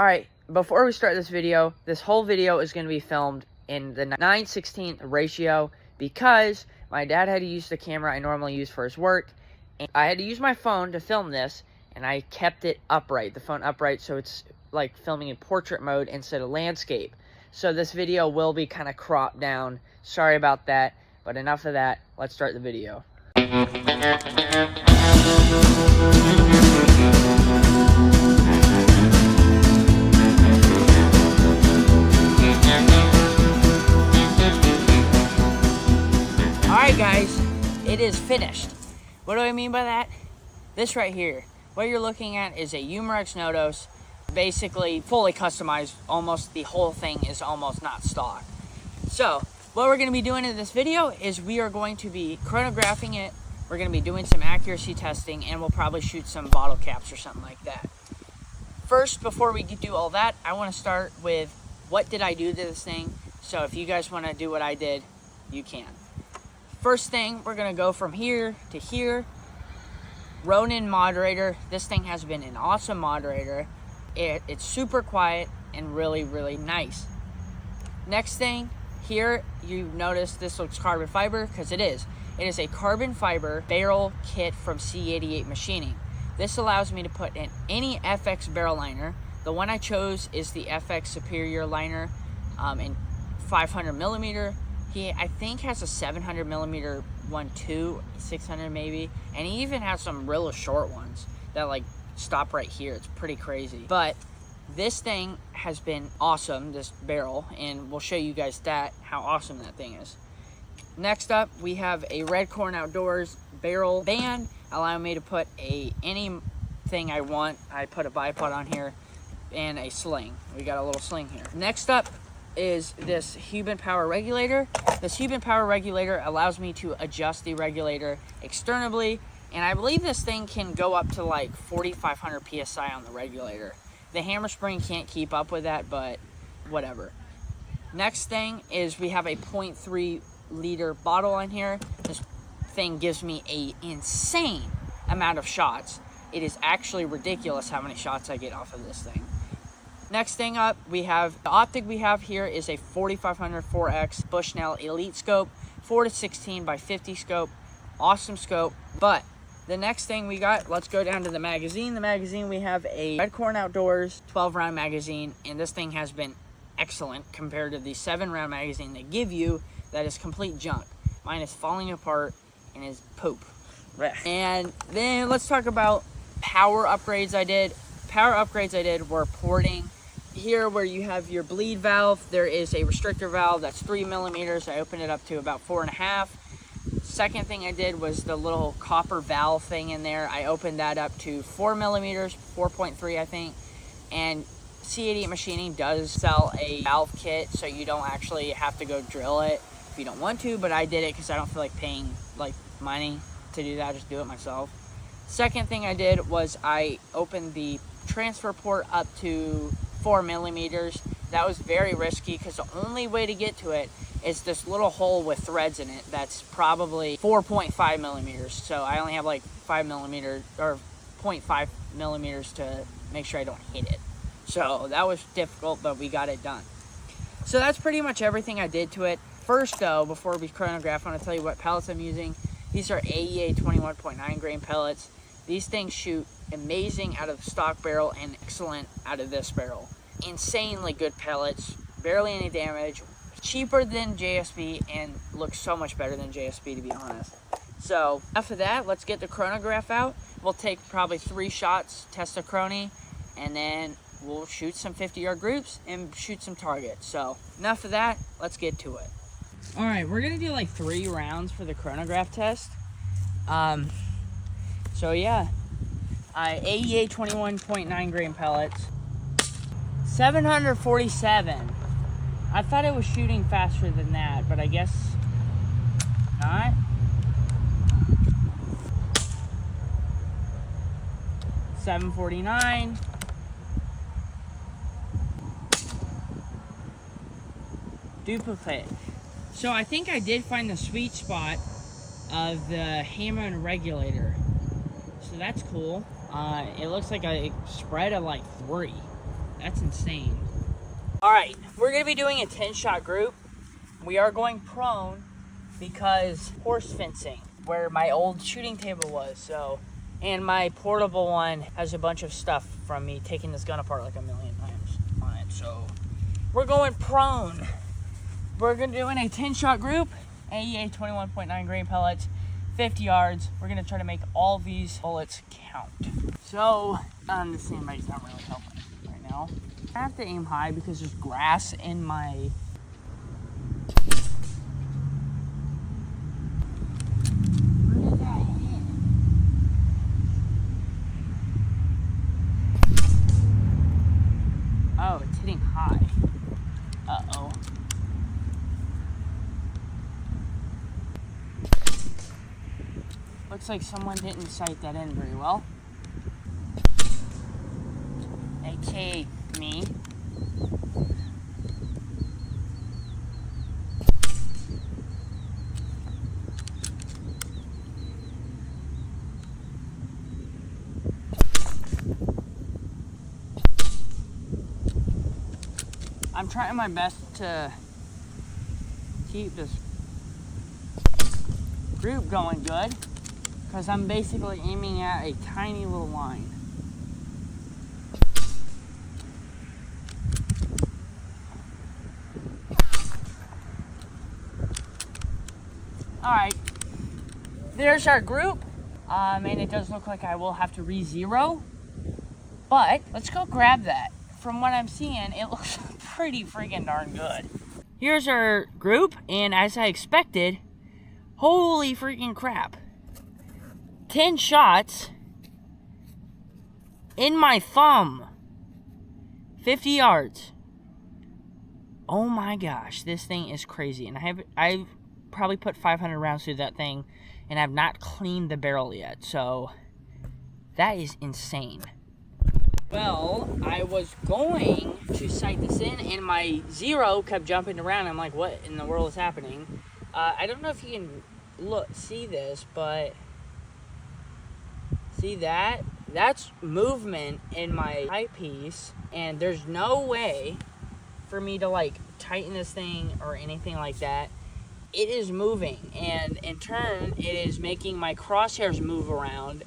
Alright, before we start this video, this whole video is going to be filmed in the 9:16 ratio because my dad had to use the camera I normally use for his work, and I had to use my phone to film this, and I kept it upright, the phone upright, so it's like filming in portrait mode instead of landscape. So this video will be kind of cropped down. Sorry about that, but enough of that. Let's start the video. Alright guys, it is finished. What do I mean by that? This right here. What you're looking at is a Umarex Notos, basically fully customized. Almost the whole thing is almost not stock. So, what we're going to be doing in this video is we are going to be chronographing it. We're going to be doing some accuracy testing, and we'll probably shoot some bottle caps or something like that. First, before we do all that, I want to start with what did I do to this thing. So if you guys want to do what I did, you can. First thing, we're going to go from here to here. Ronin moderator. This thing has been an awesome moderator. It's super quiet and really, really nice. Next thing, here you notice this looks carbon fiber because it is. It is a carbon fiber barrel kit from C88 Machining. This allows me to put in any FX barrel liner. The one I chose is the FX Superior liner in 500 millimeter. He, I think, has a 700 millimeter one too, 600 maybe, and he even has some really short ones that like stop right here. It's pretty crazy. But this thing has been awesome, this barrel, and we'll show you guys how awesome that thing is. Next up, we have a Red Corn Outdoors barrel band, allowing me to put anything I want. I put a bipod on here and a sling. We got a little sling here. Next up is this Huben power regulator. This Huben power regulator allows me to adjust the regulator externally, and I believe this thing can go up to like 4,500 PSI on the regulator. The hammer spring can't keep up with that, but whatever. Next thing is we have a 0.3 liter bottle on here. This thing gives me an insane amount of shots. It is actually ridiculous how many shots I get off of this thing. Next thing up, we have the optic we have here is a 4500 4X Bushnell Elite scope, 4-16 by 50 scope, awesome scope. But the next thing we got, let's go down to the magazine. The magazine, we have a Red Corn Outdoors 12 round magazine, and this thing has been excellent compared to the 7 round magazine they give you that is complete junk. Mine is falling apart and is poop. And then let's talk about power upgrades I did. Power upgrades I did were porting. Here where you have your bleed valve, there is a restrictor valve that's 3 millimeters. I opened it up to about 4.5. Second thing I did was the little copper valve thing in there. I opened that up to 4 millimeters, 4.3 I think. And C88 Machining does sell a valve kit, so you don't actually have to go drill it if you don't want to, but I did it because I don't feel like paying like money to do that. I just do it myself. Second thing I did was I opened the transfer port up to 4 millimeters. That was very risky because the only way to get to it is this little hole with threads in it that's probably 4.5 millimeters. So I only have like 5 millimeters or 0.5 millimeters to make sure I don't hit it. So that was difficult, but we got it done. So that's pretty much everything I did to it. First though, before we chronograph, I want to tell you what pellets I'm using. These are AEA 21.9 grain pellets. These things shoot amazing out of the stock barrel and excellent out of this barrel. Insanely good pellets, barely any damage, cheaper than JSB, and looks so much better than JSB to be honest. So after that, let's get the chronograph out. We'll take probably 3 shots, test the chrony, and then we'll shoot some 50-yard groups and shoot some targets. So enough of that, let's get to it. All right, we're gonna do like 3 rounds for the chronograph test. So yeah, AEA 21.9 grain pellets, 747. I thought it was shooting faster than that, but I guess not. $749. Duplicate. So I think I did find the sweet spot of the hammer and regulator. So that's cool. It looks like a spread of like 3. That's insane. All right, we're gonna be doing a 10-shot group. We are going prone because horse fencing, where my old shooting table was, so, and my portable one has a bunch of stuff from me taking this gun apart like a million times on it, so we're going prone. We're gonna do in a 10-shot group, AEA 21.9 grain pellets, 50 yards. We're gonna try to make all these bullets count. So, the sandbag's not really helping right now. I have to aim high because there's grass in my... Where did that hit? Oh, it's hitting high. Uh-oh. Looks like someone didn't sight that in very well. AKA me. I'm trying my best to keep this group going good, because I'm basically aiming at a tiny little line. Alright, there's our group, and it does look like I will have to re-zero, but let's go grab that. From what I'm seeing, it looks pretty freaking darn good. Here's our group, and as I expected, holy freaking crap. 10 shots in my thumb. 50 yards. Oh my gosh, this thing is crazy. And I've probably put 500 rounds through that thing, and I've not cleaned the barrel yet. So that is insane. Well, I was going to sight this in, and my zero kept jumping around. I'm like, what in the world is happening? I don't know if you can see this, but see that? That's movement in my eyepiece, and there's no way for me to like tighten this thing or anything like that. It is moving, and in turn, it is making my crosshairs move around,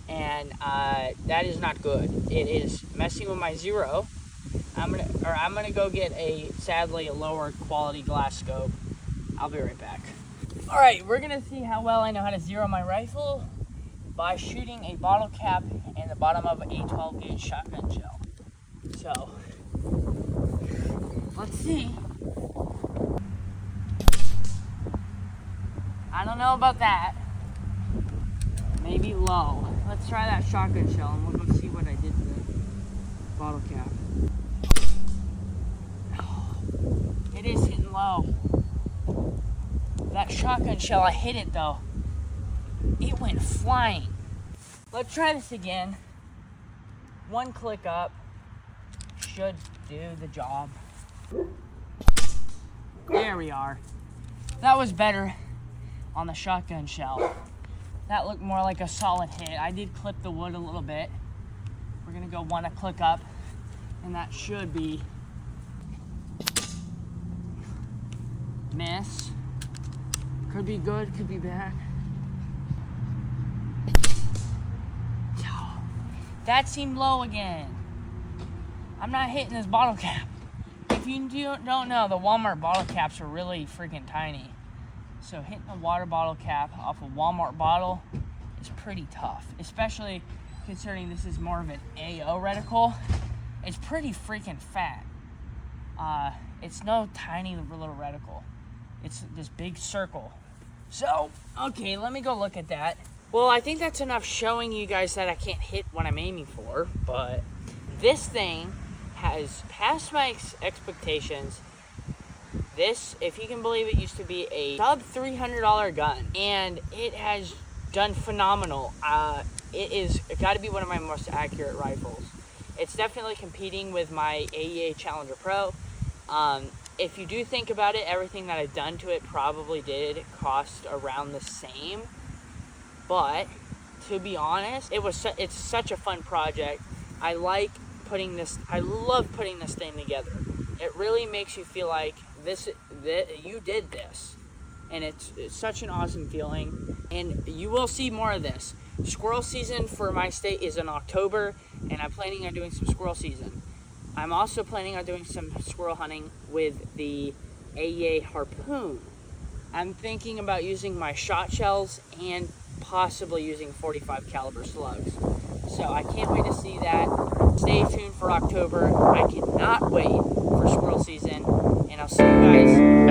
and that is not good. It is messing with my zero. I'm gonna go get sadly a lower quality glass scope. I'll be right back. All right, we're gonna see how well I know how to zero my rifle by shooting a bottle cap in the bottom of a 12 gauge shotgun shell. So, let's see. I don't know about that. Maybe low. Let's try that shotgun shell and we'll go see what I did to the bottle cap. It is hitting low. That shotgun shell, I hit it though. It went flying. Let's try this again. One click up should do the job. There we are. That was better on the shotgun shell. That looked more like a solid hit. I did clip the wood a little bit. We're gonna go one click up, and that should be miss. Could be good, could be bad. That seemed low again. I'm not hitting this bottle cap. If you don't know, the Walmart bottle caps are really freaking tiny. So hitting a water bottle cap off a Walmart bottle is pretty tough, especially considering this is more of an AO reticle. It's pretty freaking fat. It's no tiny little reticle. It's this big circle. So, okay, let me go look at that. Well, I think that's enough showing you guys that I can't hit what I'm aiming for, but this thing has passed my expectations. This, if you can believe it, used to be a sub $300 gun, and it has done phenomenal. It's got to be one of my most accurate rifles. It's definitely competing with my AEA Challenger Pro. If you do think about it, everything that I've done to it probably did cost around the same. But to be honest, it's such a fun project. I like putting this, I love putting this thing together. It really makes you feel like you did this. And it's such an awesome feeling. And you will see more of this. Squirrel season for my state is in October, and I'm planning on doing some squirrel season. I'm also planning on doing some squirrel hunting with the AEA harpoon. I'm thinking about using my shot shells and possibly using 45 caliber slugs. So I can't wait to see that. Stay tuned for October. I cannot wait for squirrel season, and I'll see you guys